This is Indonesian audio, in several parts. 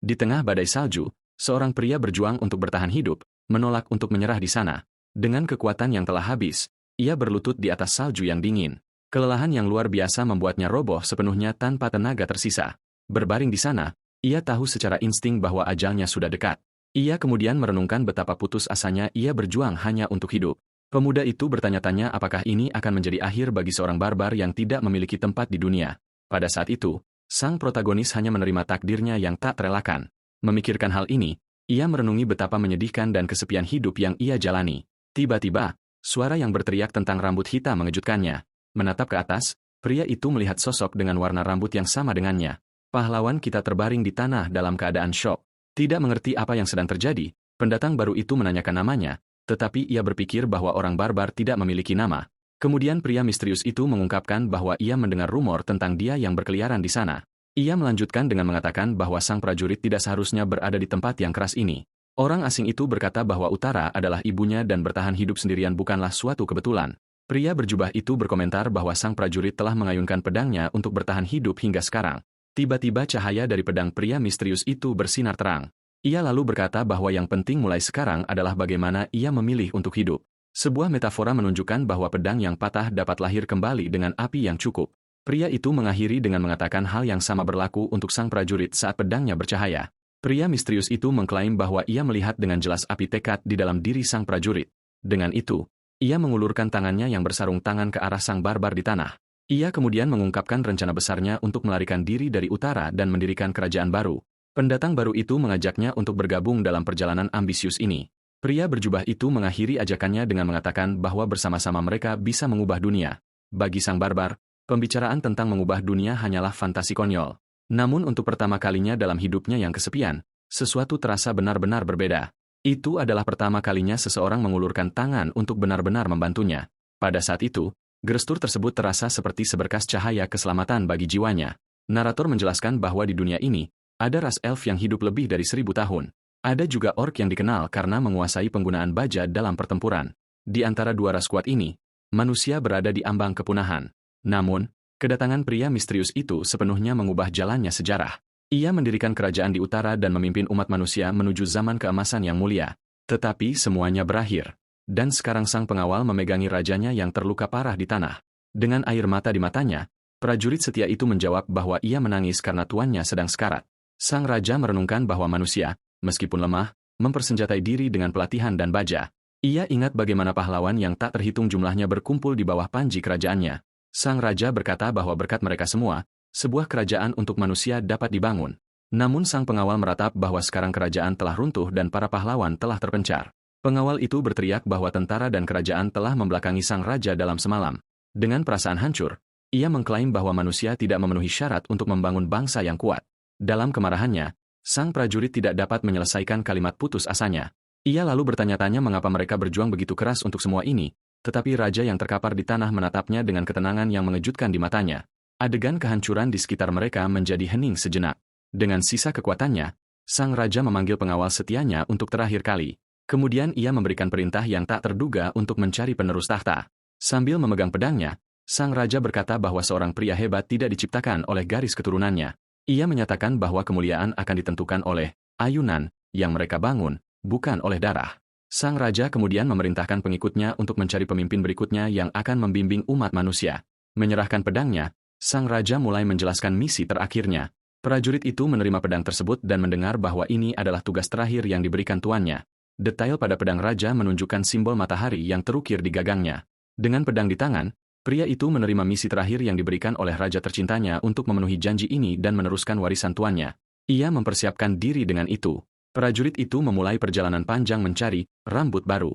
Di tengah badai salju, seorang pria berjuang untuk bertahan hidup, menolak untuk menyerah di sana. Dengan kekuatan yang telah habis, ia berlutut di atas salju yang dingin. Kelelahan yang luar biasa membuatnya roboh sepenuhnya tanpa tenaga tersisa. Berbaring di sana, ia tahu secara insting bahwa ajalnya sudah dekat. Ia kemudian merenungkan betapa putus asanya ia berjuang hanya untuk hidup. Pemuda itu bertanya-tanya apakah ini akan menjadi akhir bagi seorang barbar yang tidak memiliki tempat di dunia. Pada saat itu, sang protagonis hanya menerima takdirnya yang tak terelakkan. Memikirkan hal ini, ia merenungi betapa menyedihkan dan kesepian hidup yang ia jalani. Tiba-tiba, suara yang berteriak tentang rambut hitam mengejutkannya. Menatap ke atas, pria itu melihat sosok dengan warna rambut yang sama dengannya. Pahlawan kita terbaring di tanah dalam keadaan syok. Tidak mengerti apa yang sedang terjadi, pendatang baru itu menanyakan namanya, tetapi ia berpikir bahwa orang barbar tidak memiliki nama. Kemudian pria misterius itu mengungkapkan bahwa ia mendengar rumor tentang dia yang berkeliaran di sana. Ia melanjutkan dengan mengatakan bahwa sang prajurit tidak seharusnya berada di tempat yang keras ini. Orang asing itu berkata bahwa utara adalah ibunya dan bertahan hidup sendirian bukanlah suatu kebetulan. Pria berjubah itu berkomentar bahwa sang prajurit telah mengayunkan pedangnya untuk bertahan hidup hingga sekarang. Tiba-tiba cahaya dari pedang pria misterius itu bersinar terang. Ia lalu berkata bahwa yang penting mulai sekarang adalah bagaimana ia memilih untuk hidup. Sebuah metafora menunjukkan bahwa pedang yang patah dapat lahir kembali dengan api yang cukup. Pria itu mengakhiri dengan mengatakan hal yang sama berlaku untuk sang prajurit saat pedangnya bercahaya. Pria misterius itu mengklaim bahwa ia melihat dengan jelas api tekad di dalam diri sang prajurit. Dengan itu, ia mengulurkan tangannya yang bersarung tangan ke arah sang barbar di tanah. Ia kemudian mengungkapkan rencana besarnya untuk melarikan diri dari utara dan mendirikan kerajaan baru. Pendatang baru itu mengajaknya untuk bergabung dalam perjalanan ambisius ini. Pria berjubah itu mengakhiri ajakannya dengan mengatakan bahwa bersama-sama mereka bisa mengubah dunia. Bagi sang barbar, pembicaraan tentang mengubah dunia hanyalah fantasi konyol. Namun untuk pertama kalinya dalam hidupnya yang kesepian, sesuatu terasa benar-benar berbeda. Itu adalah pertama kalinya seseorang mengulurkan tangan untuk benar-benar membantunya. Pada saat itu, gestur tersebut terasa seperti seberkas cahaya keselamatan bagi jiwanya. Narator menjelaskan bahwa di dunia ini, ada ras elf yang hidup lebih dari 1000 tahun. Ada juga orc yang dikenal karena menguasai penggunaan baja dalam pertempuran. Di antara dua ras kuat ini, manusia berada di ambang kepunahan. Namun, kedatangan pria misterius itu sepenuhnya mengubah jalannya sejarah. Ia mendirikan kerajaan di utara dan memimpin umat manusia menuju zaman keemasan yang mulia. Tetapi semuanya berakhir. Dan sekarang sang pengawal memegangi rajanya yang terluka parah di tanah. Dengan air mata di matanya, prajurit setia itu menjawab bahwa ia menangis karena tuannya sedang sekarat. Sang raja merenungkan bahwa manusia, meskipun lemah, mempersenjatai diri dengan pelatihan dan baja. Ia ingat bagaimana pahlawan yang tak terhitung jumlahnya berkumpul di bawah panji kerajaannya. Sang raja berkata bahwa berkat mereka semua, sebuah kerajaan untuk manusia dapat dibangun. Namun sang pengawal meratap bahwa sekarang kerajaan telah runtuh dan para pahlawan telah terpencar. Pengawal itu berteriak bahwa tentara dan kerajaan telah membelakangi sang raja dalam semalam. Dengan perasaan hancur, ia mengklaim bahwa manusia tidak memenuhi syarat untuk membangun bangsa yang kuat. Dalam kemarahannya, sang prajurit tidak dapat menyelesaikan kalimat putus asanya. Ia lalu bertanya-tanya mengapa mereka berjuang begitu keras untuk semua ini, tetapi raja yang terkapar di tanah menatapnya dengan ketenangan yang mengejutkan di matanya. Adegan kehancuran di sekitar mereka menjadi hening sejenak. Dengan sisa kekuatannya, sang raja memanggil pengawal setianya untuk terakhir kali. Kemudian ia memberikan perintah yang tak terduga untuk mencari penerus tahta. Sambil memegang pedangnya, sang raja berkata bahwa seorang pria hebat tidak diciptakan oleh garis keturunannya. Ia menyatakan bahwa kemuliaan akan ditentukan oleh ayunan yang mereka bangun, bukan oleh darah. Sang raja kemudian memerintahkan pengikutnya untuk mencari pemimpin berikutnya yang akan membimbing umat manusia. Menyerahkan pedangnya, sang raja mulai menjelaskan misi terakhirnya. Prajurit itu menerima pedang tersebut dan mendengar bahwa ini adalah tugas terakhir yang diberikan tuannya. Detail pada pedang raja menunjukkan simbol matahari yang terukir di gagangnya. Dengan pedang di tangan, pria itu menerima misi terakhir yang diberikan oleh raja tercintanya untuk memenuhi janji ini dan meneruskan warisan tuannya. Ia mempersiapkan diri dengan itu. Prajurit itu memulai perjalanan panjang mencari rambut baru.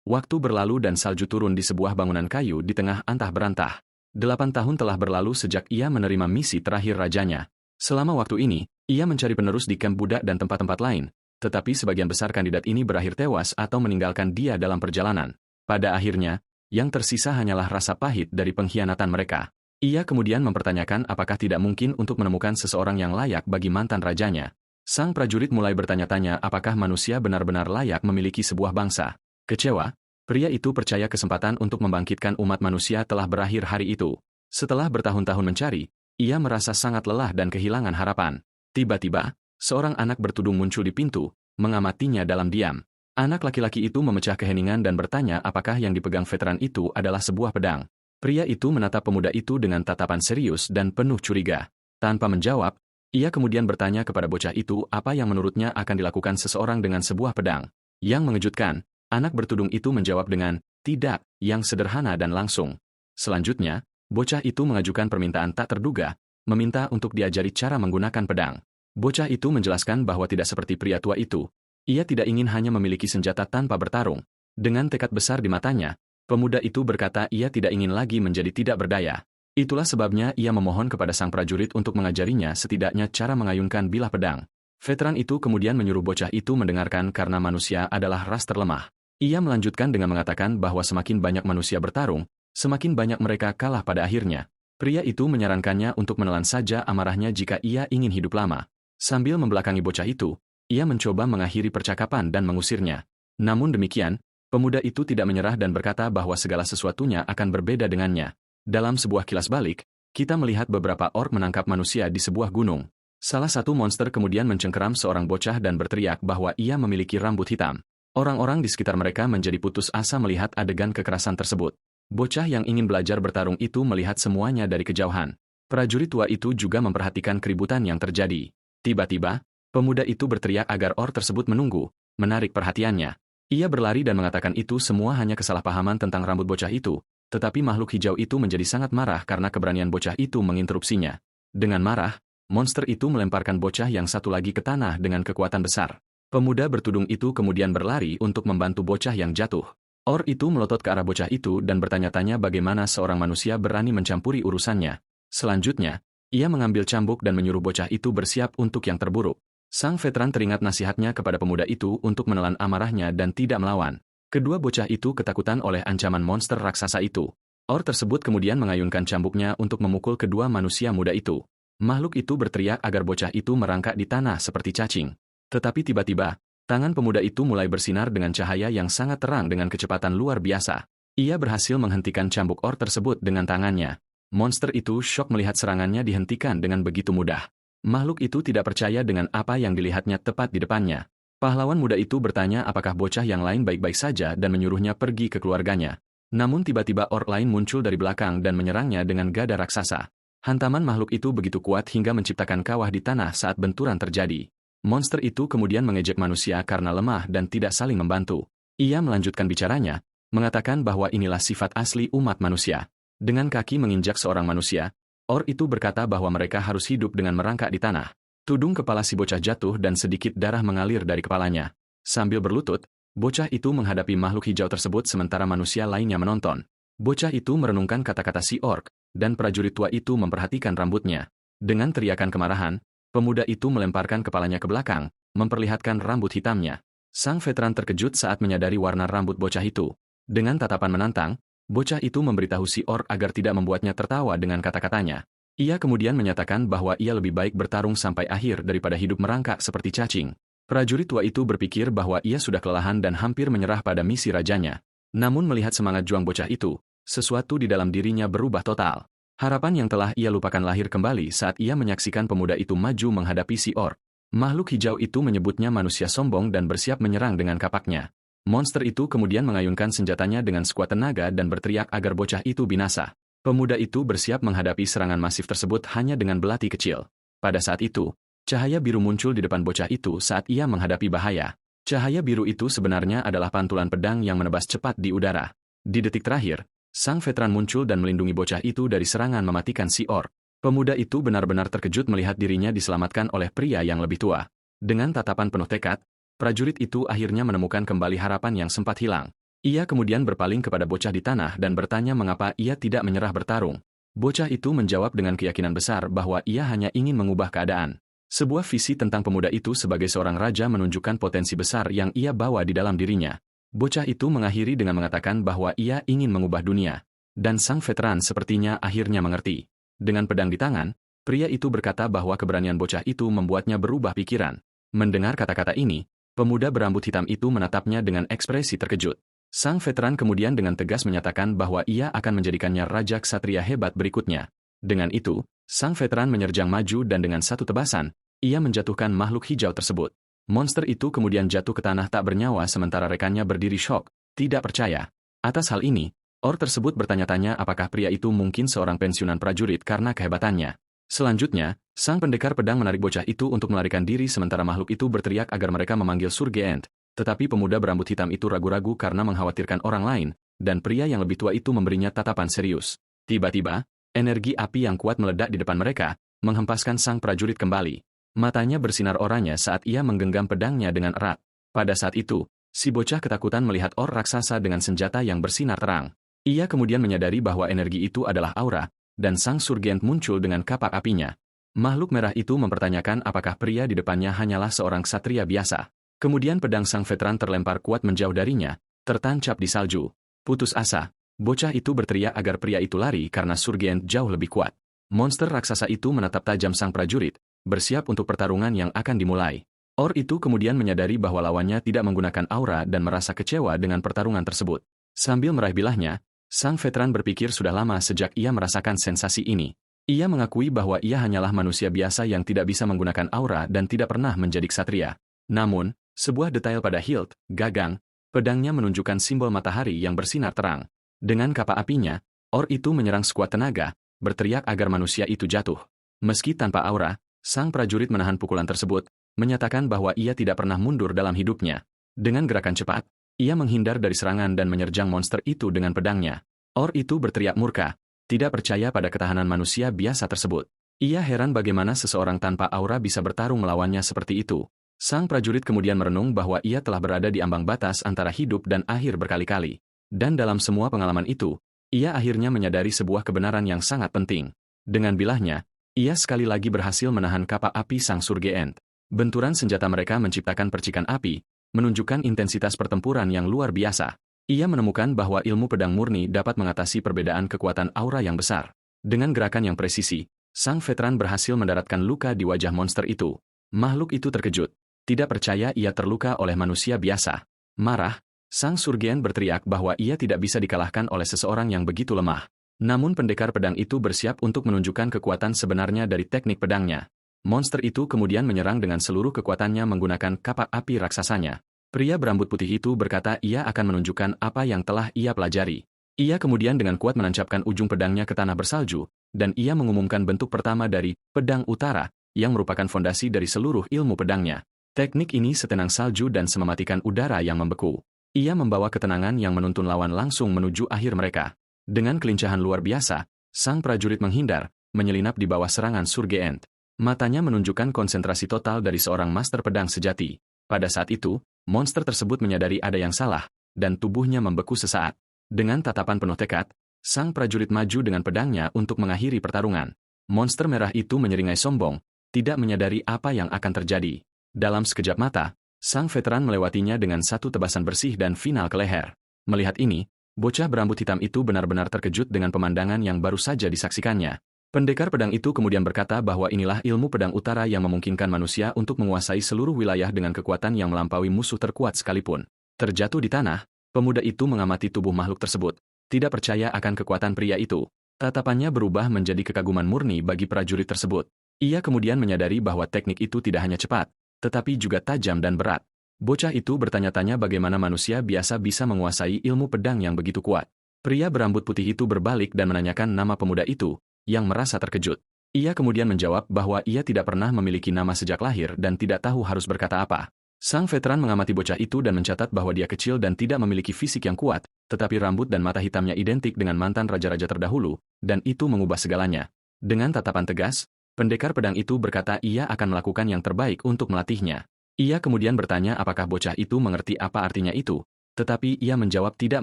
Waktu berlalu dan salju turun di sebuah bangunan kayu di tengah antah berantah. 8 tahun telah berlalu sejak ia menerima misi terakhir rajanya. Selama waktu ini, ia mencari penerus di kamp budak dan tempat-tempat lain, tetapi sebagian besar kandidat ini berakhir tewas atau meninggalkan dia dalam perjalanan. Pada akhirnya, yang tersisa hanyalah rasa pahit dari pengkhianatan mereka. Ia kemudian mempertanyakan apakah tidak mungkin untuk menemukan seseorang yang layak bagi mantan rajanya. Sang prajurit mulai bertanya-tanya apakah manusia benar-benar layak memiliki sebuah bangsa. Kecewa, pria itu percaya kesempatan untuk membangkitkan umat manusia telah berakhir hari itu. Setelah bertahun-tahun mencari, ia merasa sangat lelah dan kehilangan harapan. Tiba-tiba, Seorang anak bertudung muncul di pintu, mengamatinya dalam diam. Anak laki-laki itu memecah keheningan dan bertanya apakah yang dipegang veteran itu adalah sebuah pedang. Pria itu menatap pemuda itu dengan tatapan serius dan penuh curiga. Tanpa menjawab, ia kemudian bertanya kepada bocah itu apa yang menurutnya akan dilakukan seseorang dengan sebuah pedang. Yang mengejutkan, anak bertudung itu menjawab dengan, "Tidak," yang sederhana dan langsung. Selanjutnya, bocah itu mengajukan permintaan tak terduga, meminta untuk diajari cara menggunakan pedang. Bocah itu menjelaskan bahwa tidak seperti pria tua itu. Ia tidak ingin hanya memiliki senjata tanpa bertarung. Dengan tekad besar di matanya, pemuda itu berkata ia tidak ingin lagi menjadi tidak berdaya. Itulah sebabnya ia memohon kepada sang prajurit untuk mengajarinya setidaknya cara mengayunkan bilah pedang. Veteran itu kemudian menyuruh bocah itu mendengarkan karena manusia adalah ras terlemah. Ia melanjutkan dengan mengatakan bahwa semakin banyak manusia bertarung, semakin banyak mereka kalah pada akhirnya. Pria itu menyarankannya untuk menelan saja amarahnya jika ia ingin hidup lama. Sambil membelakangi bocah itu, ia mencoba mengakhiri percakapan dan mengusirnya. Namun demikian, pemuda itu tidak menyerah dan berkata bahwa segala sesuatunya akan berbeda dengannya. Dalam sebuah kilas balik, kita melihat beberapa orc menangkap manusia di sebuah gunung. Salah satu monster kemudian mencengkeram seorang bocah dan berteriak bahwa ia memiliki rambut hitam. Orang-orang di sekitar mereka menjadi putus asa melihat adegan kekerasan tersebut. Bocah yang ingin belajar bertarung itu melihat semuanya dari kejauhan. Prajurit tua itu juga memperhatikan keributan yang terjadi. Tiba-tiba, pemuda itu berteriak agar orc tersebut menunggu, menarik perhatiannya. Ia berlari dan mengatakan itu semua hanya kesalahpahaman tentang rambut bocah itu, tetapi makhluk hijau itu menjadi sangat marah karena keberanian bocah itu menginterupsinya. Dengan marah, monster itu melemparkan bocah yang satu lagi ke tanah dengan kekuatan besar. Pemuda bertudung itu kemudian berlari untuk membantu bocah yang jatuh. Orc itu melotot ke arah bocah itu dan bertanya-tanya bagaimana seorang manusia berani mencampuri urusannya. Selanjutnya, ia mengambil cambuk dan menyuruh bocah itu bersiap untuk yang terburuk. Sang veteran teringat nasihatnya kepada pemuda itu untuk menelan amarahnya dan tidak melawan. Kedua bocah itu ketakutan oleh ancaman monster raksasa itu. Orc tersebut kemudian mengayunkan cambuknya untuk memukul kedua manusia muda itu. Makhluk itu berteriak agar bocah itu merangkak di tanah seperti cacing. Tetapi tiba-tiba, tangan pemuda itu mulai bersinar dengan cahaya yang sangat terang dengan kecepatan luar biasa. Ia berhasil menghentikan cambuk orc tersebut dengan tangannya. Monster itu syok melihat serangannya dihentikan dengan begitu mudah. Makhluk itu tidak percaya dengan apa yang dilihatnya tepat di depannya. Pahlawan muda itu bertanya apakah bocah yang lain baik-baik saja dan menyuruhnya pergi ke keluarganya. Namun tiba-tiba orc lain muncul dari belakang dan menyerangnya dengan gada raksasa. Hantaman makhluk itu begitu kuat hingga menciptakan kawah di tanah saat benturan terjadi. Monster itu kemudian mengejek manusia karena lemah dan tidak saling membantu. Ia melanjutkan bicaranya, mengatakan bahwa inilah sifat asli umat manusia. Dengan kaki menginjak seorang manusia, orc itu berkata bahwa mereka harus hidup dengan merangkak di tanah. Tudung kepala si bocah jatuh dan sedikit darah mengalir dari kepalanya. Sambil berlutut, bocah itu menghadapi makhluk hijau tersebut sementara manusia lainnya menonton. Bocah itu merenungkan kata-kata si orc, dan prajurit tua itu memperhatikan rambutnya. Dengan teriakan kemarahan, pemuda itu melemparkan kepalanya ke belakang, memperlihatkan rambut hitamnya. Sang veteran terkejut saat menyadari warna rambut bocah itu. Dengan tatapan menantang, bocah itu memberitahu si orc agar tidak membuatnya tertawa dengan kata-katanya. Ia kemudian menyatakan bahwa ia lebih baik bertarung sampai akhir daripada hidup merangkak seperti cacing. Prajurit tua itu berpikir bahwa ia sudah kelelahan dan hampir menyerah pada misi rajanya. Namun melihat semangat juang bocah itu, sesuatu di dalam dirinya berubah total. Harapan yang telah ia lupakan lahir kembali saat ia menyaksikan pemuda itu maju menghadapi si orc. Makhluk hijau itu menyebutnya manusia sombong dan bersiap menyerang dengan kapaknya. Monster itu kemudian mengayunkan senjatanya dengan sekuat tenaga dan berteriak agar bocah itu binasa. Pemuda itu bersiap menghadapi serangan masif tersebut hanya dengan belati kecil. Pada saat itu, cahaya biru muncul di depan bocah itu saat ia menghadapi bahaya. Cahaya biru itu sebenarnya adalah pantulan pedang yang menebas cepat di udara. Di detik terakhir, sang veteran muncul dan melindungi bocah itu dari serangan mematikan si orc. Pemuda itu benar-benar terkejut melihat dirinya diselamatkan oleh pria yang lebih tua. Dengan tatapan penuh tekad, prajurit itu akhirnya menemukan kembali harapan yang sempat hilang. Ia kemudian berpaling kepada bocah di tanah dan bertanya mengapa ia tidak menyerah bertarung. Bocah itu menjawab dengan keyakinan besar bahwa ia hanya ingin mengubah keadaan. Sebuah visi tentang pemuda itu sebagai seorang raja menunjukkan potensi besar yang ia bawa di dalam dirinya. Bocah itu mengakhiri dengan mengatakan bahwa ia ingin mengubah dunia. Dan sang veteran sepertinya akhirnya mengerti. Dengan pedang di tangan, pria itu berkata bahwa keberanian bocah itu membuatnya berubah pikiran. Mendengar kata-kata ini, pemuda berambut hitam itu menatapnya dengan ekspresi terkejut. Sang veteran kemudian dengan tegas menyatakan bahwa ia akan menjadikannya raja ksatria hebat berikutnya. Dengan itu, sang veteran menyerjang maju dan dengan satu tebasan, ia menjatuhkan makhluk hijau tersebut. Monster itu kemudian jatuh ke tanah tak bernyawa sementara rekannya berdiri syok, tidak percaya. Atas hal ini, Or tersebut bertanya-tanya apakah pria itu mungkin seorang pensiunan prajurit karena kehebatannya. Selanjutnya, sang pendekar pedang menarik bocah itu untuk melarikan diri sementara makhluk itu berteriak agar mereka memanggil Surgeent. Tetapi pemuda berambut hitam itu ragu-ragu karena mengkhawatirkan orang lain, dan pria yang lebih tua itu memberinya tatapan serius. Tiba-tiba, energi api yang kuat meledak di depan mereka, menghempaskan sang prajurit kembali. Matanya bersinar oranye saat ia menggenggam pedangnya dengan erat. Pada saat itu, si bocah ketakutan melihat Or raksasa dengan senjata yang bersinar terang. Ia kemudian menyadari bahwa energi itu adalah aura, dan sang Surgeent muncul dengan kapak apinya. Makhluk merah itu mempertanyakan apakah pria di depannya hanyalah seorang ksatria biasa. Kemudian pedang sang veteran terlempar kuat menjauh darinya, tertancap di salju. Putus asa, bocah itu berteriak agar pria itu lari karena Surgeent jauh lebih kuat. Monster raksasa itu menatap tajam sang prajurit, bersiap untuk pertarungan yang akan dimulai. Or itu kemudian menyadari bahwa lawannya tidak menggunakan aura dan merasa kecewa dengan pertarungan tersebut. Sambil meraih bilahnya, sang veteran berpikir sudah lama sejak ia merasakan sensasi ini. Ia mengakui bahwa ia hanyalah manusia biasa yang tidak bisa menggunakan aura dan tidak pernah menjadi ksatria. Namun, sebuah detail pada hilt, gagang, pedangnya menunjukkan simbol matahari yang bersinar terang. Dengan kapak apinya, Or itu menyerang sekuat tenaga, berteriak agar manusia itu jatuh. Meski tanpa aura, sang prajurit menahan pukulan tersebut, menyatakan bahwa ia tidak pernah mundur dalam hidupnya. Dengan gerakan cepat, ia menghindar dari serangan dan menyerjang monster itu dengan pedangnya. Or itu berteriak murka, tidak percaya pada ketahanan manusia biasa tersebut. Ia heran bagaimana seseorang tanpa aura bisa bertarung melawannya seperti itu. Sang prajurit kemudian merenung bahwa ia telah berada di ambang batas antara hidup dan akhir berkali-kali. Dan dalam semua pengalaman itu, ia akhirnya menyadari sebuah kebenaran yang sangat penting. Dengan bilahnya, ia sekali lagi berhasil menahan kapak api sang Surgeent. Benturan senjata mereka menciptakan percikan api, menunjukkan intensitas pertempuran yang luar biasa. Ia menemukan bahwa ilmu pedang murni dapat mengatasi perbedaan kekuatan aura yang besar. Dengan gerakan yang presisi, sang veteran berhasil mendaratkan luka di wajah monster itu. Makhluk itu terkejut. Tidak percaya ia terluka oleh manusia biasa. Marah, sang Surgeent berteriak bahwa ia tidak bisa dikalahkan oleh seseorang yang begitu lemah. Namun pendekar pedang itu bersiap untuk menunjukkan kekuatan sebenarnya dari teknik pedangnya. Monster itu kemudian menyerang dengan seluruh kekuatannya menggunakan kapak api raksasanya. Pria berambut putih itu berkata ia akan menunjukkan apa yang telah ia pelajari. Ia kemudian dengan kuat menancapkan ujung pedangnya ke tanah bersalju, dan ia mengumumkan bentuk pertama dari pedang utara, yang merupakan fondasi dari seluruh ilmu pedangnya. Teknik ini setenang salju dan semematikan udara yang membeku. Ia membawa ketenangan yang menuntun lawan langsung menuju akhir mereka. Dengan kelincahan luar biasa, sang prajurit menghindar, menyelinap di bawah serangan Surgeent. Matanya menunjukkan konsentrasi total dari seorang master pedang sejati. Pada saat itu, monster tersebut menyadari ada yang salah, dan tubuhnya membeku sesaat. Dengan tatapan penuh tekad, sang prajurit maju dengan pedangnya untuk mengakhiri pertarungan. Monster merah itu menyeringai sombong, tidak menyadari apa yang akan terjadi. Dalam sekejap mata, sang veteran melewatinya dengan satu tebasan bersih dan final ke leher. Melihat ini, bocah berambut hitam itu benar-benar terkejut dengan pemandangan yang baru saja disaksikannya. Pendekar pedang itu kemudian berkata bahwa inilah ilmu pedang utara yang memungkinkan manusia untuk menguasai seluruh wilayah dengan kekuatan yang melampaui musuh terkuat sekalipun. Terjatuh di tanah, pemuda itu mengamati tubuh makhluk tersebut, tidak percaya akan kekuatan pria itu. Tatapannya berubah menjadi kekaguman murni bagi prajurit tersebut. Ia kemudian menyadari bahwa teknik itu tidak hanya cepat, tetapi juga tajam dan berat. Bocah itu bertanya-tanya bagaimana manusia biasa bisa menguasai ilmu pedang yang begitu kuat. Pria berambut putih itu berbalik dan menanyakan nama pemuda itu, yang merasa terkejut. Ia kemudian menjawab bahwa ia tidak pernah memiliki nama sejak lahir dan tidak tahu harus berkata apa. Sang veteran mengamati bocah itu dan mencatat bahwa dia kecil dan tidak memiliki fisik yang kuat, tetapi rambut dan mata hitamnya identik dengan mantan raja-raja terdahulu, dan itu mengubah segalanya. Dengan tatapan tegas, pendekar pedang itu berkata ia akan melakukan yang terbaik untuk melatihnya. Ia kemudian bertanya apakah bocah itu mengerti apa artinya itu, tetapi ia menjawab tidak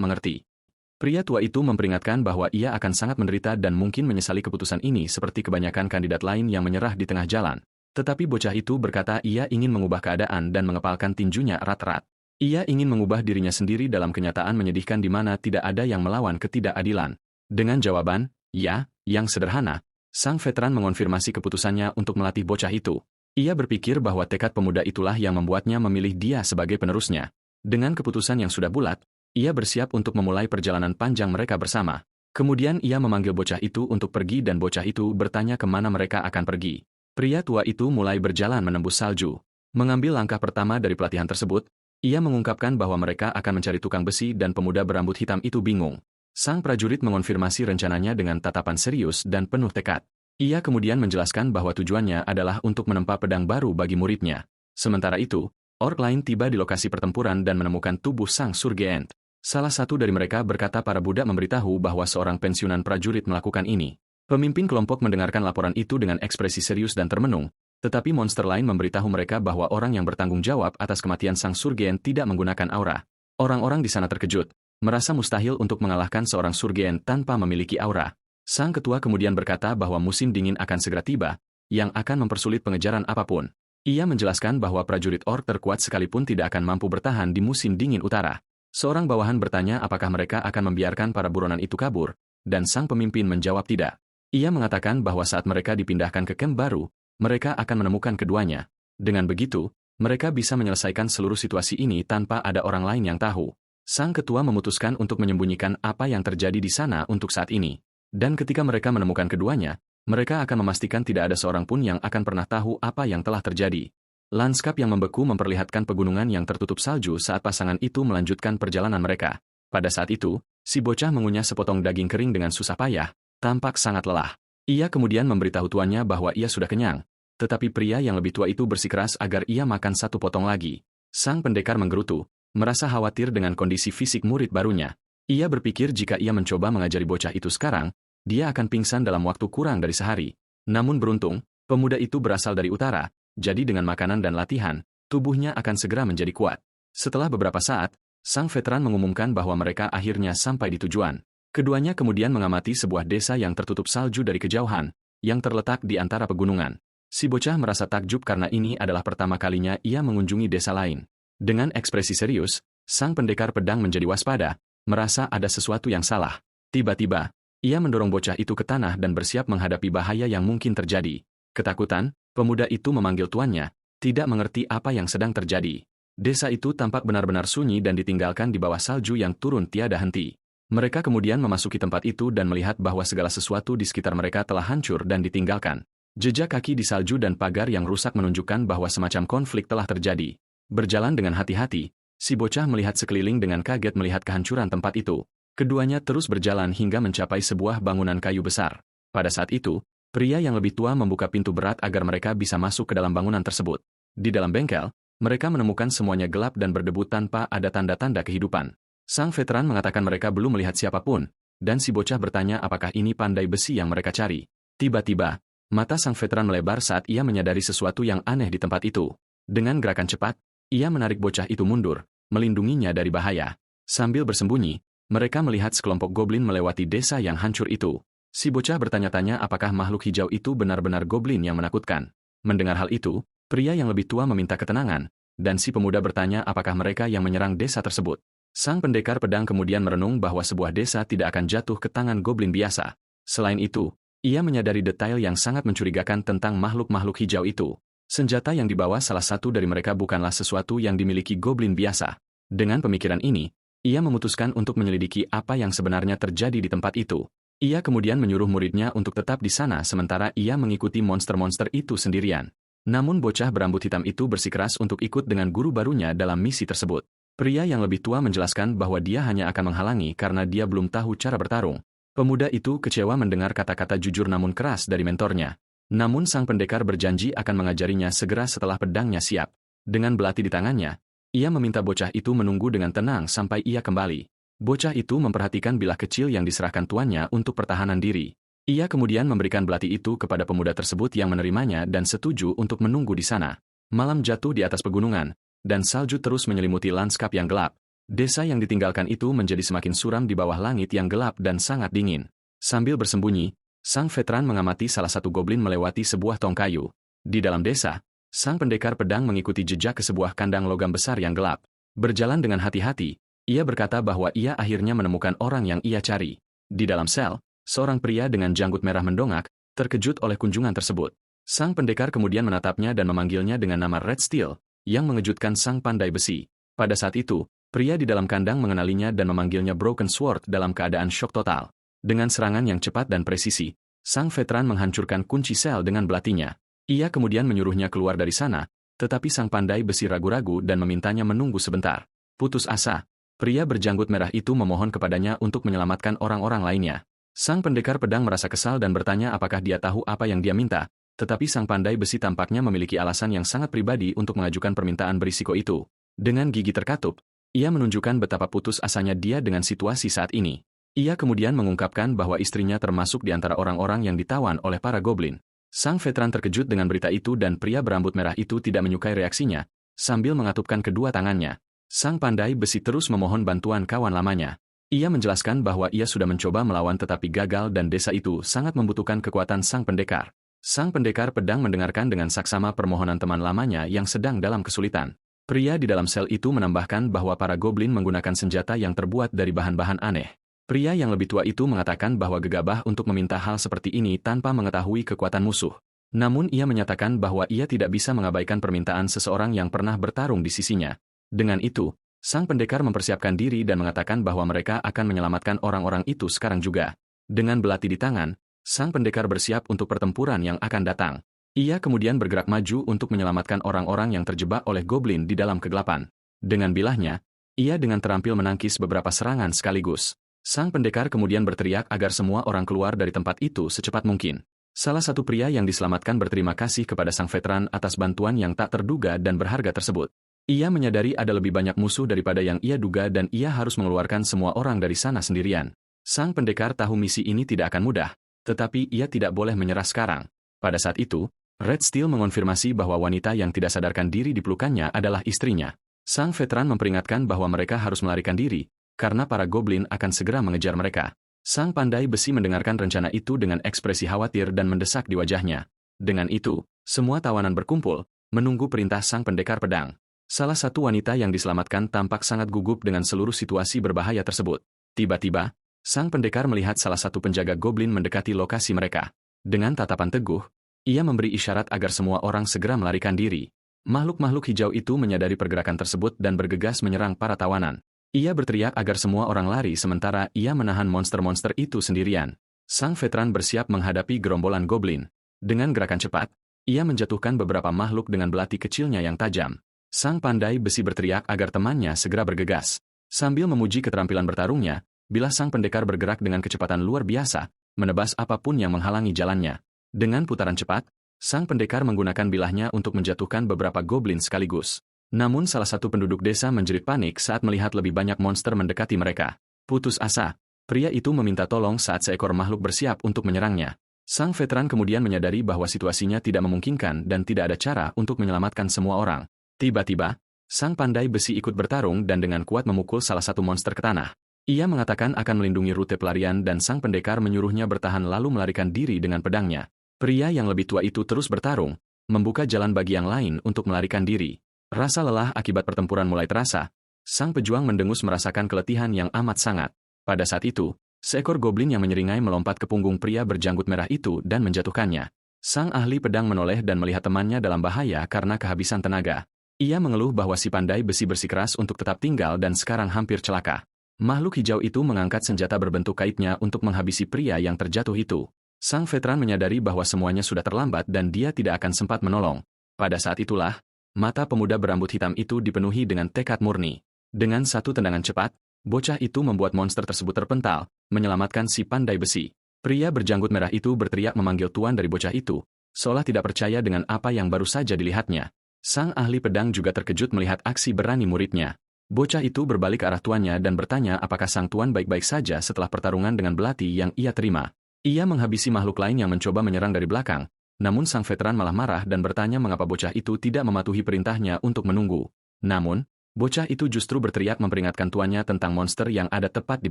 mengerti. Pria tua itu memperingatkan bahwa ia akan sangat menderita dan mungkin menyesali keputusan ini seperti kebanyakan kandidat lain yang menyerah di tengah jalan. Tetapi bocah itu berkata ia ingin mengubah keadaan dan mengepalkan tinjunya erat-erat. Ia ingin mengubah dirinya sendiri dalam kenyataan menyedihkan di mana tidak ada yang melawan ketidakadilan. Dengan jawaban, ya, yang sederhana, sang veteran mengonfirmasi keputusannya untuk melatih bocah itu. Ia berpikir bahwa tekad pemuda itulah yang membuatnya memilih dia sebagai penerusnya. Dengan keputusan yang sudah bulat, ia bersiap untuk memulai perjalanan panjang mereka bersama. Kemudian ia memanggil bocah itu untuk pergi dan bocah itu bertanya kemana mereka akan pergi. Pria tua itu mulai berjalan menembus salju. Mengambil langkah pertama dari pelatihan tersebut, ia mengungkapkan bahwa mereka akan mencari tukang besi dan pemuda berambut hitam itu bingung. Sang prajurit mengonfirmasi rencananya dengan tatapan serius dan penuh tekad. Ia kemudian menjelaskan bahwa tujuannya adalah untuk menempa pedang baru bagi muridnya. Sementara itu, orc lain tiba di lokasi pertempuran dan menemukan tubuh sang Surgeent. Salah satu dari mereka berkata para budak memberitahu bahwa seorang pensiunan prajurit melakukan ini. Pemimpin kelompok mendengarkan laporan itu dengan ekspresi serius dan termenung, tetapi monster lain memberitahu mereka bahwa orang yang bertanggung jawab atas kematian sang Surgeent tidak menggunakan aura. Orang-orang di sana terkejut, merasa mustahil untuk mengalahkan seorang Surgeent tanpa memiliki aura. Sang ketua kemudian berkata bahwa musim dingin akan segera tiba, yang akan mempersulit pengejaran apapun. Ia menjelaskan bahwa prajurit orc terkuat sekalipun tidak akan mampu bertahan di musim dingin utara. Seorang bawahan bertanya apakah mereka akan membiarkan para buronan itu kabur, dan sang pemimpin menjawab tidak. Ia mengatakan bahwa saat mereka dipindahkan ke kamp baru, mereka akan menemukan keduanya. Dengan begitu, mereka bisa menyelesaikan seluruh situasi ini tanpa ada orang lain yang tahu. Sang ketua memutuskan untuk menyembunyikan apa yang terjadi di sana untuk saat ini. Dan ketika mereka menemukan keduanya, mereka akan memastikan tidak ada seorang pun yang akan pernah tahu apa yang telah terjadi. Lanskap yang membeku memperlihatkan pegunungan yang tertutup salju saat pasangan itu melanjutkan perjalanan mereka. Pada saat itu, si bocah mengunyah sepotong daging kering dengan susah payah, tampak sangat lelah. Ia kemudian memberitahu tuannya bahwa ia sudah kenyang, tetapi pria yang lebih tua itu bersikeras agar ia makan satu potong lagi. Sang pendekar menggerutu, merasa khawatir dengan kondisi fisik murid barunya. Ia berpikir jika ia mencoba mengajari bocah itu sekarang, dia akan pingsan dalam waktu kurang dari sehari. Namun beruntung, pemuda itu berasal dari utara, jadi dengan makanan dan latihan, tubuhnya akan segera menjadi kuat. Setelah beberapa saat, sang veteran mengumumkan bahwa mereka akhirnya sampai di tujuan. Keduanya kemudian mengamati sebuah desa yang tertutup salju dari kejauhan, yang terletak di antara pegunungan. Si bocah merasa takjub karena ini adalah pertama kalinya ia mengunjungi desa lain. Dengan ekspresi serius, sang pendekar pedang menjadi waspada, merasa ada sesuatu yang salah. Tiba-tiba, ia mendorong bocah itu ke tanah dan bersiap menghadapi bahaya yang mungkin terjadi. Ketakutan, pemuda itu memanggil tuannya, tidak mengerti apa yang sedang terjadi. Desa itu tampak benar-benar sunyi dan ditinggalkan di bawah salju yang turun tiada henti. Mereka kemudian memasuki tempat itu dan melihat bahwa segala sesuatu di sekitar mereka telah hancur dan ditinggalkan. Jejak kaki di salju dan pagar yang rusak menunjukkan bahwa semacam konflik telah terjadi. Berjalan dengan hati-hati, si bocah melihat sekeliling dengan kaget melihat kehancuran tempat itu. Keduanya terus berjalan hingga mencapai sebuah bangunan kayu besar. Pada saat itu, pria yang lebih tua membuka pintu berat agar mereka bisa masuk ke dalam bangunan tersebut. Di dalam bengkel, mereka menemukan semuanya gelap dan berdebu tanpa ada tanda-tanda kehidupan. Sang veteran mengatakan mereka belum melihat siapapun, dan si bocah bertanya apakah ini pandai besi yang mereka cari. Tiba-tiba, mata sang veteran melebar saat ia menyadari sesuatu yang aneh di tempat itu. Dengan gerakan cepat, ia menarik bocah itu mundur, melindunginya dari bahaya. Sambil bersembunyi, mereka melihat sekelompok goblin melewati desa yang hancur itu. Si bocah bertanya-tanya apakah makhluk hijau itu benar-benar goblin yang menakutkan. Mendengar hal itu, pria yang lebih tua meminta ketenangan, dan si pemuda bertanya apakah mereka yang menyerang desa tersebut. Sang pendekar pedang kemudian merenung bahwa sebuah desa tidak akan jatuh ke tangan goblin biasa. Selain itu, ia menyadari detail yang sangat mencurigakan tentang makhluk-makhluk hijau itu. Senjata yang dibawa salah satu dari mereka bukanlah sesuatu yang dimiliki goblin biasa. Dengan pemikiran ini, ia memutuskan untuk menyelidiki apa yang sebenarnya terjadi di tempat itu. Ia kemudian menyuruh muridnya untuk tetap di sana sementara ia mengikuti monster-monster itu sendirian. Namun bocah berambut hitam itu bersikeras untuk ikut dengan guru barunya dalam misi tersebut. Pria yang lebih tua menjelaskan bahwa dia hanya akan menghalangi karena dia belum tahu cara bertarung. Pemuda itu kecewa mendengar kata-kata jujur namun keras dari mentornya. Namun sang pendekar berjanji akan mengajarinya segera setelah pedangnya siap. Dengan belati di tangannya, ia meminta bocah itu menunggu dengan tenang sampai ia kembali. Bocah itu memperhatikan bilah kecil yang diserahkan tuannya untuk pertahanan diri. Ia kemudian memberikan belati itu kepada pemuda tersebut yang menerimanya dan setuju untuk menunggu di sana. Malam jatuh di atas pegunungan, dan salju terus menyelimuti lanskap yang gelap. Desa yang ditinggalkan itu menjadi semakin suram di bawah langit yang gelap dan sangat dingin. Sambil bersembunyi, sang veteran mengamati salah satu goblin melewati sebuah tong kayu. Di dalam desa, sang pendekar pedang mengikuti jejak ke sebuah kandang logam besar yang gelap. Berjalan dengan hati-hati, ia berkata bahwa ia akhirnya menemukan orang yang ia cari. Di dalam sel, seorang pria dengan janggut merah mendongak, terkejut oleh kunjungan tersebut. Sang pendekar kemudian menatapnya dan memanggilnya dengan nama Red Steel, yang mengejutkan sang pandai besi. Pada saat itu, pria di dalam kandang mengenalinya dan memanggilnya Broken Sword dalam keadaan syok total. Dengan serangan yang cepat dan presisi, sang veteran menghancurkan kunci sel dengan belatinya. Ia kemudian menyuruhnya keluar dari sana, tetapi sang pandai besi ragu-ragu dan memintanya menunggu sebentar. Putus asa, pria berjanggut merah itu memohon kepadanya untuk menyelamatkan orang-orang lainnya. Sang pendekar pedang merasa kesal dan bertanya apakah dia tahu apa yang dia minta, tetapi sang pandai besi tampaknya memiliki alasan yang sangat pribadi untuk mengajukan permintaan berisiko itu. Dengan gigi terkatup, ia menunjukkan betapa putus asanya dia dengan situasi saat ini. Ia kemudian mengungkapkan bahwa istrinya termasuk di antara orang-orang yang ditawan oleh para goblin. Sang veteran terkejut dengan berita itu dan pria berambut merah itu tidak menyukai reaksinya, sambil mengatupkan kedua tangannya. Sang pandai besi terus memohon bantuan kawan lamanya. Ia menjelaskan bahwa ia sudah mencoba melawan tetapi gagal dan desa itu sangat membutuhkan kekuatan sang pendekar. Sang pendekar pedang mendengarkan dengan saksama permohonan teman lamanya yang sedang dalam kesulitan. Pria di dalam sel itu menambahkan bahwa para goblin menggunakan senjata yang terbuat dari bahan-bahan aneh. Pria yang lebih tua itu mengatakan bahwa gegabah untuk meminta hal seperti ini tanpa mengetahui kekuatan musuh. Namun ia menyatakan bahwa ia tidak bisa mengabaikan permintaan seseorang yang pernah bertarung di sisinya. Dengan itu, sang pendekar mempersiapkan diri dan mengatakan bahwa mereka akan menyelamatkan orang-orang itu sekarang juga. Dengan belati di tangan, sang pendekar bersiap untuk pertempuran yang akan datang. Ia kemudian bergerak maju untuk menyelamatkan orang-orang yang terjebak oleh goblin di dalam kegelapan. Dengan bilahnya, ia dengan terampil menangkis beberapa serangan sekaligus. Sang pendekar kemudian berteriak agar semua orang keluar dari tempat itu secepat mungkin. Salah satu pria yang diselamatkan berterima kasih kepada sang veteran atas bantuan yang tak terduga dan berharga tersebut. Ia menyadari ada lebih banyak musuh daripada yang ia duga dan ia harus mengeluarkan semua orang dari sana sendirian. Sang pendekar tahu misi ini tidak akan mudah, tetapi ia tidak boleh menyerah sekarang. Pada saat itu, Red Steel mengonfirmasi bahwa wanita yang tidak sadarkan diri di pelukannya adalah istrinya. Sang veteran memperingatkan bahwa mereka harus melarikan diri, karena para goblin akan segera mengejar mereka. Sang pandai besi mendengarkan rencana itu dengan ekspresi khawatir dan mendesak di wajahnya. Dengan itu, semua tawanan berkumpul, menunggu perintah sang pendekar pedang. Salah satu wanita yang diselamatkan tampak sangat gugup dengan seluruh situasi berbahaya tersebut. Tiba-tiba, sang pendekar melihat salah satu penjaga goblin mendekati lokasi mereka. Dengan tatapan teguh, ia memberi isyarat agar semua orang segera melarikan diri. Makhluk-makhluk hijau itu menyadari pergerakan tersebut dan bergegas menyerang para tawanan. Ia berteriak agar semua orang lari sementara ia menahan monster-monster itu sendirian. Sang veteran bersiap menghadapi gerombolan goblin. Dengan gerakan cepat, ia menjatuhkan beberapa makhluk dengan belati kecilnya yang tajam. Sang pandai besi berteriak agar temannya segera bergegas. Sambil memuji keterampilan bertarungnya, bilah sang pendekar bergerak dengan kecepatan luar biasa, menebas apapun yang menghalangi jalannya. Dengan putaran cepat, sang pendekar menggunakan bilahnya untuk menjatuhkan beberapa goblin sekaligus. Namun salah satu penduduk desa menjerit panik saat melihat lebih banyak monster mendekati mereka. Putus asa, pria itu meminta tolong saat seekor makhluk bersiap untuk menyerangnya. Sang veteran kemudian menyadari bahwa situasinya tidak memungkinkan dan tidak ada cara untuk menyelamatkan semua orang. Tiba-tiba, sang pandai besi ikut bertarung dan dengan kuat memukul salah satu monster ke tanah. Ia mengatakan akan melindungi rute pelarian dan sang pendekar menyuruhnya bertahan lalu melarikan diri dengan pedangnya. Pria yang lebih tua itu terus bertarung, membuka jalan bagi yang lain untuk melarikan diri. Rasa lelah akibat pertempuran mulai terasa. Sang pejuang mendengus merasakan keletihan yang amat sangat. Pada saat itu, seekor goblin yang menyeringai melompat ke punggung pria berjanggut merah itu dan menjatuhkannya. Sang ahli pedang menoleh dan melihat temannya dalam bahaya karena kehabisan tenaga. Ia mengeluh bahwa si pandai besi bersikeras untuk tetap tinggal dan sekarang hampir celaka. Makhluk hijau itu mengangkat senjata berbentuk kaitnya untuk menghabisi pria yang terjatuh itu. Sang veteran menyadari bahwa semuanya sudah terlambat dan dia tidak akan sempat menolong. Pada saat itulah, mata pemuda berambut hitam itu dipenuhi dengan tekad murni. Dengan satu tendangan cepat, bocah itu membuat monster tersebut terpental, menyelamatkan si pandai besi. Pria berjanggut merah itu berteriak memanggil tuan dari bocah itu, seolah tidak percaya dengan apa yang baru saja dilihatnya. Sang ahli pedang juga terkejut melihat aksi berani muridnya. Bocah itu berbalik ke arah tuannya dan bertanya apakah sang tuan baik-baik saja setelah pertarungan dengan belati yang ia terima. Ia menghabisi makhluk lain yang mencoba menyerang dari belakang, namun sang veteran malah marah dan bertanya mengapa bocah itu tidak mematuhi perintahnya untuk menunggu. Namun, bocah itu justru berteriak memperingatkan tuannya tentang monster yang ada tepat di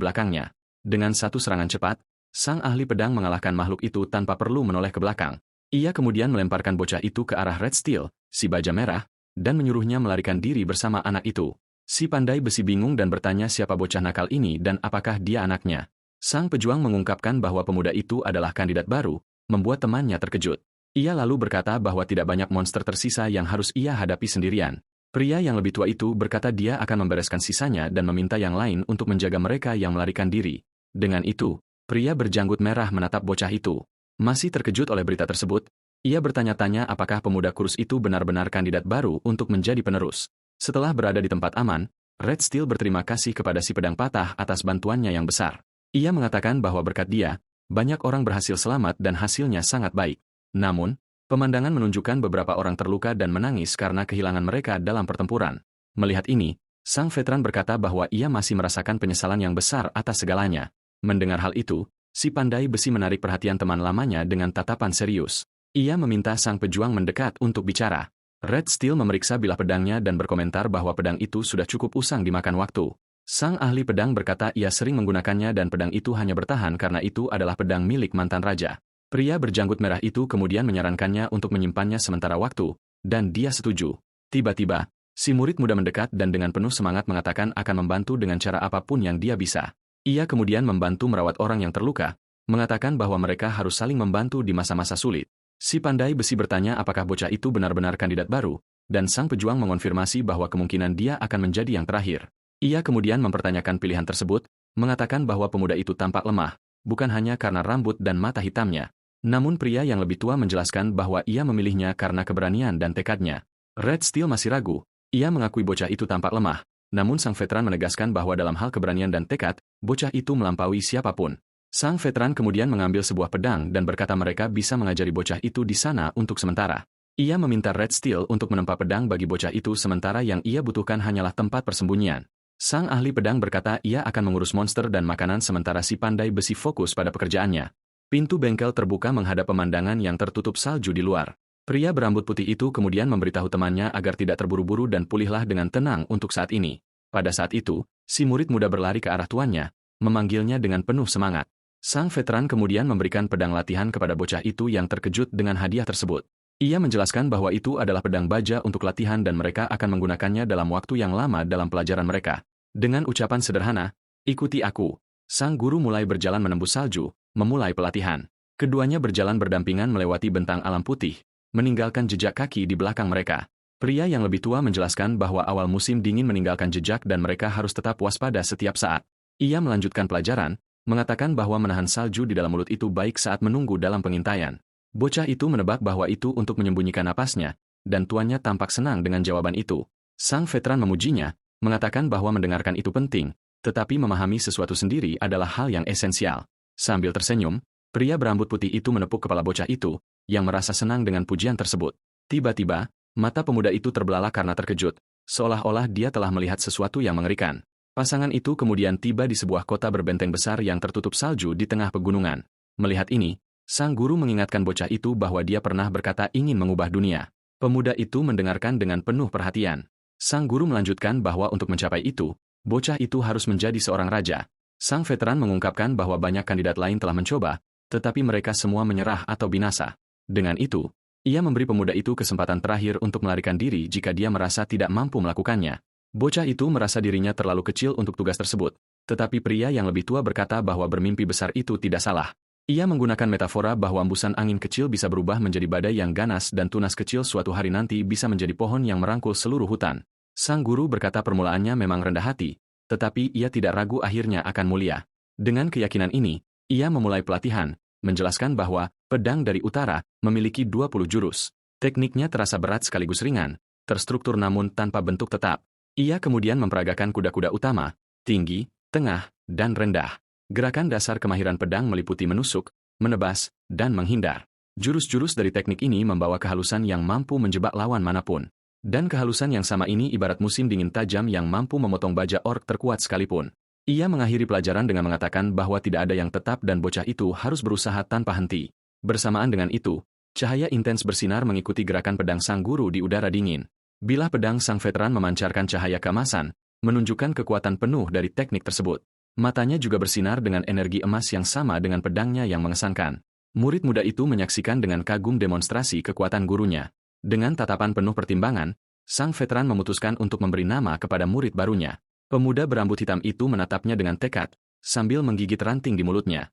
belakangnya. Dengan satu serangan cepat, sang ahli pedang mengalahkan makhluk itu tanpa perlu menoleh ke belakang. Ia kemudian melemparkan bocah itu ke arah Red Steel, si baja merah, dan menyuruhnya melarikan diri bersama anak itu. Si pandai besi bingung dan bertanya siapa bocah nakal ini dan apakah dia anaknya. Sang pejuang mengungkapkan bahwa pemuda itu adalah kandidat baru, membuat temannya terkejut. Ia lalu berkata bahwa tidak banyak monster tersisa yang harus ia hadapi sendirian. Pria yang lebih tua itu berkata dia akan membereskan sisanya dan meminta yang lain untuk menjaga mereka yang melarikan diri. Dengan itu, pria berjanggut merah menatap bocah itu. Masih terkejut oleh berita tersebut, Ia bertanya-tanya apakah pemuda kurus itu benar-benar kandidat baru untuk menjadi penerus. Setelah berada di tempat aman, Red Steel berterima kasih kepada si pedang patah atas bantuannya yang besar. Ia mengatakan bahwa berkat dia, banyak orang berhasil selamat dan hasilnya sangat baik. Namun, pemandangan menunjukkan beberapa orang terluka dan menangis karena kehilangan mereka dalam pertempuran. Melihat ini, sang veteran berkata bahwa ia masih merasakan penyesalan yang besar atas segalanya. Mendengar hal itu, si pandai besi menarik perhatian teman lamanya dengan tatapan serius. Ia meminta sang pejuang mendekat untuk bicara. Red Steel memeriksa bilah pedangnya dan berkomentar bahwa pedang itu sudah cukup usang dimakan waktu. Sang ahli pedang berkata ia sering menggunakannya dan pedang itu hanya bertahan karena itu adalah pedang milik mantan raja. Pria berjanggut merah itu kemudian menyarankannya untuk menyimpannya sementara waktu, dan dia setuju. Tiba-tiba, si murid muda mendekat dan dengan penuh semangat mengatakan akan membantu dengan cara apapun yang dia bisa. Ia kemudian membantu merawat orang yang terluka, mengatakan bahwa mereka harus saling membantu di masa-masa sulit. Si pandai besi bertanya apakah bocah itu benar-benar kandidat baru, dan sang pejuang mengonfirmasi bahwa kemungkinan dia akan menjadi yang terakhir. Ia kemudian mempertanyakan pilihan tersebut, mengatakan bahwa pemuda itu tampak lemah, bukan hanya karena rambut dan mata hitamnya. Namun pria yang lebih tua menjelaskan bahwa ia memilihnya karena keberanian dan tekadnya. Red Steel masih ragu, ia mengakui bocah itu tampak lemah, namun sang veteran menegaskan bahwa dalam hal keberanian dan tekad, bocah itu melampaui siapapun. Sang veteran kemudian mengambil sebuah pedang dan berkata mereka bisa mengajari bocah itu di sana untuk sementara. Ia meminta Red Steel untuk menempa pedang bagi bocah itu sementara yang ia butuhkan hanyalah tempat persembunyian. Sang ahli pedang berkata ia akan mengurus monster dan makanan sementara si pandai besi fokus pada pekerjaannya. Pintu bengkel terbuka menghadap pemandangan yang tertutup salju di luar. Pria berambut putih itu kemudian memberitahu temannya agar tidak terburu-buru dan pulihlah dengan tenang untuk saat ini. Pada saat itu, si murid muda berlari ke arah tuannya, memanggilnya dengan penuh semangat. Sang veteran kemudian memberikan pedang latihan kepada bocah itu yang terkejut dengan hadiah tersebut. Ia menjelaskan bahwa itu adalah pedang baja untuk latihan dan mereka akan menggunakannya dalam waktu yang lama dalam pelajaran mereka. Dengan ucapan sederhana, "Ikuti aku." Sang guru mulai berjalan menembus salju, memulai pelatihan. Keduanya berjalan berdampingan melewati bentang alam putih, meninggalkan jejak kaki di belakang mereka. Pria yang lebih tua menjelaskan bahwa awal musim dingin meninggalkan jejak dan mereka harus tetap waspada setiap saat. Ia melanjutkan pelajaran, mengatakan bahwa menahan salju di dalam mulut itu baik saat menunggu dalam pengintaian. Bocah itu menebak bahwa itu untuk menyembunyikan napasnya, dan tuannya tampak senang dengan jawaban itu. Sang veteran memujinya, mengatakan bahwa mendengarkan itu penting, tetapi memahami sesuatu sendiri adalah hal yang esensial. Sambil tersenyum, pria berambut putih itu menepuk kepala bocah itu, yang merasa senang dengan pujian tersebut. Tiba-tiba, mata pemuda itu terbelalak karena terkejut, seolah-olah dia telah melihat sesuatu yang mengerikan. Pasangan itu kemudian tiba di sebuah kota berbenteng besar yang tertutup salju di tengah pegunungan. Melihat ini, sang guru mengingatkan bocah itu bahwa dia pernah berkata ingin mengubah dunia. Pemuda itu mendengarkan dengan penuh perhatian. Sang guru melanjutkan bahwa untuk mencapai itu, bocah itu harus menjadi seorang raja. Sang veteran mengungkapkan bahwa banyak kandidat lain telah mencoba, tetapi mereka semua menyerah atau binasa. Dengan itu, ia memberi pemuda itu kesempatan terakhir untuk melarikan diri jika dia merasa tidak mampu melakukannya. Bocah itu merasa dirinya terlalu kecil untuk tugas tersebut, tetapi pria yang lebih tua berkata bahwa bermimpi besar itu tidak salah. Ia menggunakan metafora bahwa embusan angin kecil bisa berubah menjadi badai yang ganas dan tunas kecil suatu hari nanti bisa menjadi pohon yang merangkul seluruh hutan. Sang guru berkata permulaannya memang rendah hati, tetapi ia tidak ragu akhirnya akan mulia. Dengan keyakinan ini, ia memulai pelatihan, menjelaskan bahwa pedang dari utara memiliki 20 jurus. Tekniknya terasa berat sekaligus ringan, terstruktur namun tanpa bentuk tetap. Ia kemudian memperagakan kuda-kuda utama, tinggi, tengah, dan rendah. Gerakan dasar kemahiran pedang meliputi menusuk, menebas, dan menghindar. Jurus-jurus dari teknik ini membawa kehalusan yang mampu menjebak lawan manapun. Dan kehalusan yang sama ini ibarat musim dingin tajam yang mampu memotong baja ork terkuat sekalipun. Ia mengakhiri pelajaran dengan mengatakan bahwa tidak ada yang tetap dan bocah itu harus berusaha tanpa henti. Bersamaan dengan itu, cahaya intens bersinar mengikuti gerakan pedang sang guru di udara dingin. Bilah pedang sang veteran memancarkan cahaya keemasan, menunjukkan kekuatan penuh dari teknik tersebut. Matanya juga bersinar dengan energi emas yang sama dengan pedangnya yang mengesankan. Murid muda itu menyaksikan dengan kagum demonstrasi kekuatan gurunya. Dengan tatapan penuh pertimbangan, sang veteran memutuskan untuk memberi nama kepada murid barunya. Pemuda berambut hitam itu menatapnya dengan tekad, sambil menggigit ranting di mulutnya.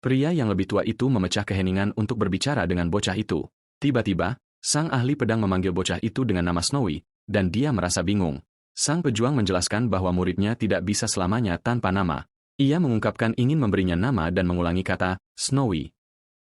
Pria yang lebih tua itu memecah keheningan untuk berbicara dengan bocah itu. Tiba-tiba, sang ahli pedang memanggil bocah itu dengan nama Snowy, dan dia merasa bingung. Sang pejuang menjelaskan bahwa muridnya tidak bisa selamanya tanpa nama. Ia mengungkapkan ingin memberinya nama dan mengulangi kata, Snowy.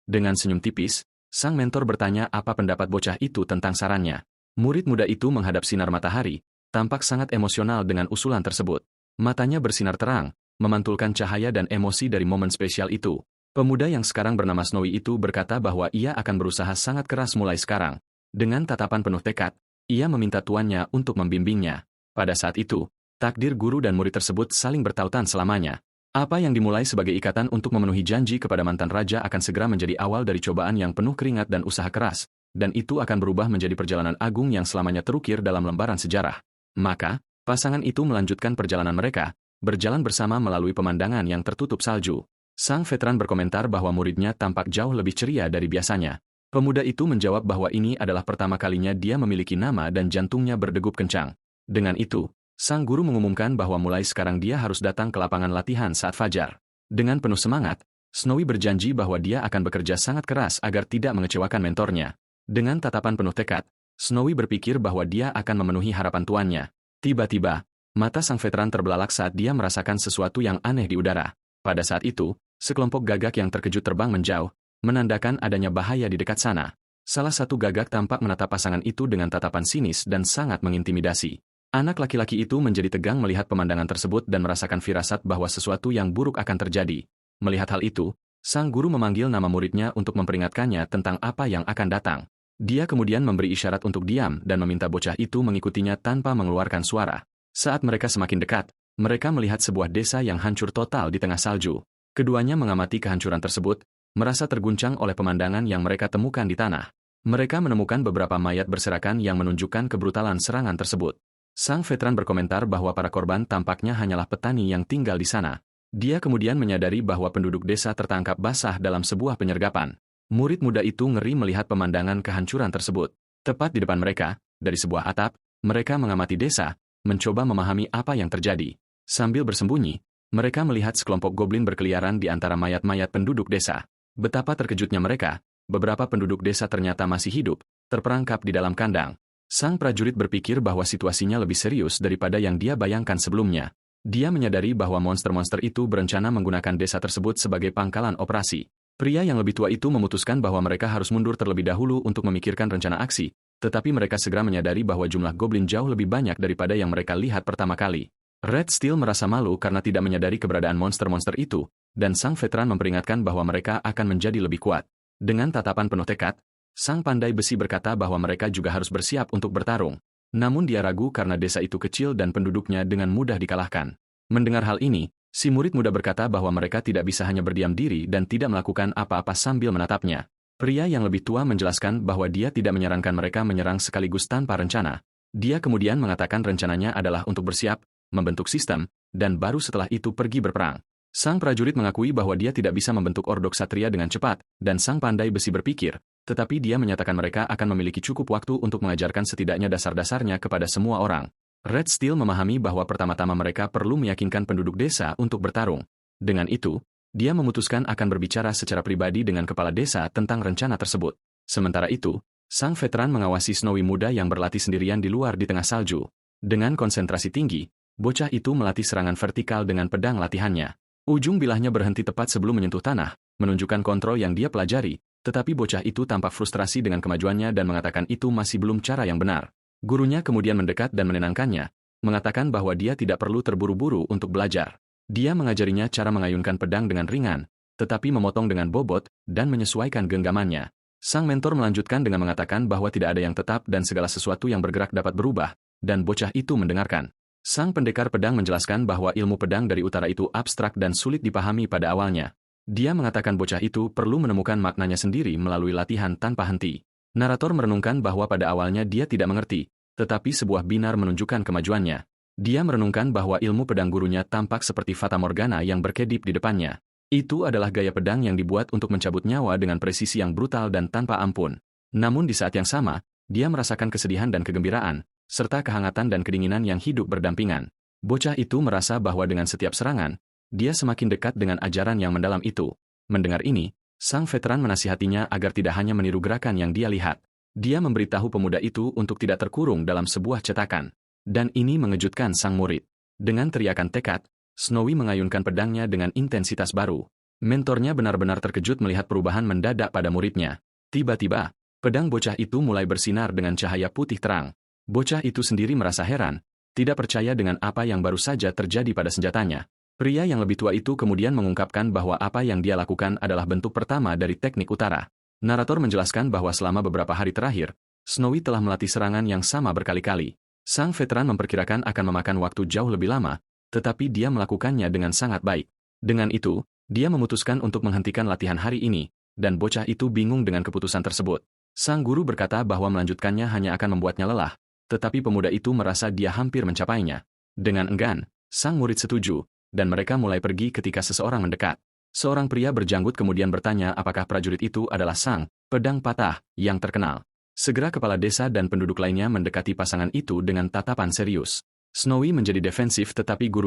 Dengan senyum tipis, Sang mentor bertanya apa pendapat bocah itu tentang sarannya. Murid muda itu menghadap sinar matahari, tampak sangat emosional dengan usulan tersebut. Matanya bersinar terang, memantulkan cahaya dan emosi dari momen spesial itu. Pemuda yang sekarang bernama Snowy itu berkata bahwa ia akan berusaha sangat keras mulai sekarang. Dengan tatapan penuh tekad, ia meminta tuannya untuk membimbingnya. Pada saat itu, takdir guru dan murid tersebut saling bertautan selamanya. Apa yang dimulai sebagai ikatan untuk memenuhi janji kepada mantan raja akan segera menjadi awal dari cobaan yang penuh keringat dan usaha keras, dan itu akan berubah menjadi perjalanan agung yang selamanya terukir dalam lembaran sejarah. Maka, pasangan itu melanjutkan perjalanan mereka, berjalan bersama melalui pemandangan yang tertutup salju. Sang veteran berkomentar bahwa muridnya tampak jauh lebih ceria dari biasanya. Pemuda itu menjawab bahwa ini adalah pertama kalinya dia memiliki nama dan jantungnya berdegup kencang. Dengan itu, sang guru mengumumkan bahwa mulai sekarang dia harus datang ke lapangan latihan saat fajar. Dengan penuh semangat, Snowy berjanji bahwa dia akan bekerja sangat keras agar tidak mengecewakan mentornya. Dengan tatapan penuh tekad, Snowy berpikir bahwa dia akan memenuhi harapan tuannya. Tiba-tiba, mata sang veteran terbelalak saat dia merasakan sesuatu yang aneh di udara. Pada saat itu, sekelompok gagak yang terkejut terbang menjauh, menandakan adanya bahaya di dekat sana. Salah satu gagak tampak menatap pasangan itu dengan tatapan sinis dan sangat mengintimidasi. Anak laki-laki itu menjadi tegang melihat pemandangan tersebut dan merasakan firasat bahwa sesuatu yang buruk akan terjadi. Melihat hal itu, sang guru memanggil nama muridnya untuk memperingatkannya tentang apa yang akan datang. Dia kemudian memberi isyarat untuk diam dan meminta bocah itu mengikutinya tanpa mengeluarkan suara. Saat mereka semakin dekat, mereka melihat sebuah desa yang hancur total di tengah salju. Keduanya mengamati kehancuran tersebut, merasa terguncang oleh pemandangan yang mereka temukan di tanah. Mereka menemukan beberapa mayat berserakan yang menunjukkan kebrutalan serangan tersebut. Sang veteran berkomentar bahwa para korban tampaknya hanyalah petani yang tinggal di sana. Dia kemudian menyadari bahwa penduduk desa tertangkap basah dalam sebuah penyergapan. Murid muda itu ngeri melihat pemandangan kehancuran tersebut. Tepat di depan mereka, dari sebuah atap, mereka mengamati desa, mencoba memahami apa yang terjadi. Sambil bersembunyi, mereka melihat sekelompok goblin berkeliaran di antara mayat-mayat penduduk desa. Betapa terkejutnya mereka, beberapa penduduk desa ternyata masih hidup, terperangkap di dalam kandang. Sang prajurit berpikir bahwa situasinya lebih serius daripada yang dia bayangkan sebelumnya. Dia menyadari bahwa monster-monster itu berencana menggunakan desa tersebut sebagai pangkalan operasi. Pria yang lebih tua itu memutuskan bahwa mereka harus mundur terlebih dahulu untuk memikirkan rencana aksi, tetapi mereka segera menyadari bahwa jumlah goblin jauh lebih banyak daripada yang mereka lihat pertama kali. Red Steel merasa malu karena tidak menyadari keberadaan monster-monster itu, dan sang veteran memperingatkan bahwa mereka akan menjadi lebih kuat. Dengan tatapan penuh tekad, sang pandai besi berkata bahwa mereka juga harus bersiap untuk bertarung. Namun dia ragu karena desa itu kecil dan penduduknya dengan mudah dikalahkan. Mendengar hal ini, si murid muda berkata bahwa mereka tidak bisa hanya berdiam diri dan tidak melakukan apa-apa sambil menatapnya. Pria yang lebih tua menjelaskan bahwa dia tidak menyarankan mereka menyerang sekaligus tanpa rencana. Dia kemudian mengatakan rencananya adalah untuk bersiap, membentuk sistem, dan baru setelah itu pergi berperang. Sang prajurit mengakui bahwa dia tidak bisa membentuk ordo ksatria dengan cepat, dan sang pandai besi berpikir, tetapi dia menyatakan mereka akan memiliki cukup waktu untuk mengajarkan setidaknya dasar-dasarnya kepada semua orang. Red Steel memahami bahwa pertama-tama mereka perlu meyakinkan penduduk desa untuk bertarung. Dengan itu, dia memutuskan akan berbicara secara pribadi dengan kepala desa tentang rencana tersebut. Sementara itu, sang veteran mengawasi Snowy muda yang berlatih sendirian di luar di tengah salju. Dengan konsentrasi tinggi, bocah itu melatih serangan vertikal dengan pedang latihannya. Ujung bilahnya berhenti tepat sebelum menyentuh tanah, menunjukkan kontrol yang dia pelajari, tetapi bocah itu tampak frustrasi dengan kemajuannya dan mengatakan itu masih belum cara yang benar. Gurunya kemudian mendekat dan menenangkannya, mengatakan bahwa dia tidak perlu terburu-buru untuk belajar. Dia mengajarinya cara mengayunkan pedang dengan ringan, tetapi memotong dengan bobot dan menyesuaikan genggamannya. Sang mentor melanjutkan dengan mengatakan bahwa tidak ada yang tetap dan segala sesuatu yang bergerak dapat berubah, dan bocah itu mendengarkan. Sang pendekar pedang menjelaskan bahwa ilmu pedang dari utara itu abstrak dan sulit dipahami pada awalnya. Dia mengatakan bocah itu perlu menemukan maknanya sendiri melalui latihan tanpa henti. Narator merenungkan bahwa pada awalnya dia tidak mengerti, tetapi sebuah binar menunjukkan kemajuannya. Dia merenungkan bahwa ilmu pedang gurunya tampak seperti fata morgana yang berkedip di depannya. Itu adalah gaya pedang yang dibuat untuk mencabut nyawa dengan presisi yang brutal dan tanpa ampun. Namun di saat yang sama, dia merasakan kesedihan dan kegembiraan, serta kehangatan dan kedinginan yang hidup berdampingan. Bocah itu merasa bahwa dengan setiap serangan, dia semakin dekat dengan ajaran yang mendalam itu. Mendengar ini, sang veteran menasihatinya agar tidak hanya meniru gerakan yang dia lihat. Dia memberitahu pemuda itu untuk tidak terkurung dalam sebuah cetakan. Dan ini mengejutkan sang murid. Dengan teriakan tekad, Snowy mengayunkan pedangnya dengan intensitas baru. Mentornya benar-benar terkejut melihat perubahan mendadak pada muridnya. Tiba-tiba, pedang bocah itu mulai bersinar dengan cahaya putih terang. Bocah itu sendiri merasa heran, tidak percaya dengan apa yang baru saja terjadi pada senjatanya. Pria yang lebih tua itu kemudian mengungkapkan bahwa apa yang dia lakukan adalah bentuk pertama dari teknik utara. Narator menjelaskan bahwa selama beberapa hari terakhir, Snowy telah melatih serangan yang sama berkali-kali. Sang veteran memperkirakan akan memakan waktu jauh lebih lama, tetapi dia melakukannya dengan sangat baik. Dengan itu, dia memutuskan untuk menghentikan latihan hari ini, dan bocah itu bingung dengan keputusan tersebut. Sang guru berkata bahwa melanjutkannya hanya akan membuatnya lelah, tetapi pemuda itu merasa dia hampir mencapainya. Dengan enggan, sang murid setuju, dan mereka mulai pergi ketika seseorang mendekat. Seorang pria berjanggut kemudian bertanya apakah prajurit itu adalah sang pedang patah yang terkenal. Segera kepala desa dan penduduk lainnya mendekati pasangan itu dengan tatapan serius. Snowy menjadi defensif tetapi guru